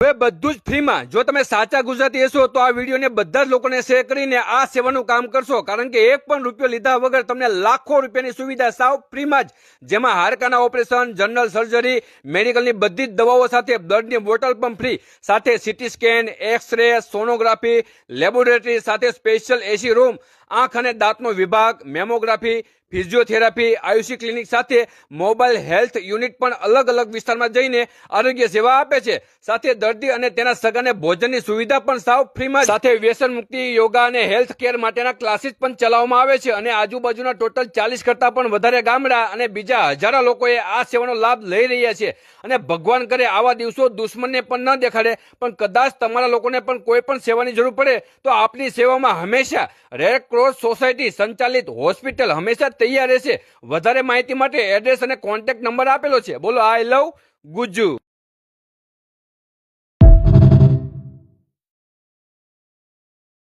હવે બધું જ ફ્રીમાં જો તમે સાચા ગુજરાતી હશો તો આ વિડીયોને બધા જ લોકોને શેર કરીને આ સેવાનું કામ કરશો, કારણ કે એક પણ રૂપિયો લીધા વગર તમને લાખો રૂપિયાની સુવિધા સાવ ફ્રીમાં જ, જેમાં હાડકાના ઓપરેશન, જનરલ સર્જરી, મેડિકલની બધી જ દવાઓ સાથે બ્લડની બોટલ પણ ફ્રી, સાથે CT scan, X-ray, sonography, laboratory સાથે સ્પેશિયલ એસી રૂમ, આંખ અને દાંતનો વિભાગ, મેમોગ્રાફી, ફિઝિયોથેરાપી, આયુષી ક્લિનિક સાથે મોબાઈલ હેલ્થ યુનિટ પણ અલગ અલગ વિસ્તારમાં જઈને આરોગ્ય સેવા આપે છે. સાથે દર્દી અને તેના સગાને ભોજનની સુવિધા પણ સાવ ફ્રીમાં, સાથે વ્યસન મુક્તિ, યોગા અને હેલ્થ કેર માટેના ક્લાસીસ પણ ચલાવવામાં આવે છે. અને આજુબાજુના ટોટલ 40 કરતા પણ વધારે ગામડા અને બીજા હજારો લોકોએ આ સેવાનો લાભ લઈ રહ્યા છે. અને ભગવાન કરે આવા દિવસો દુશ્મનને પણ ન દેખાડે, પણ કદાચ તમારા લોકોને પણ કોઈ પણ સેવાની જરૂર પડે તો આપની સેવામાં હંમેશા રેડ ક્રોસ સોસાયટી સંચાલિત હોસ્પિટલ હંમેશા તૈયાર રહેશે. વધારે માહિતી માટે એડ્રેસ અને કોન્ટેક્ટ નંબર આપેલો છે. બોલો આઈ લવ ગુજ્જુ.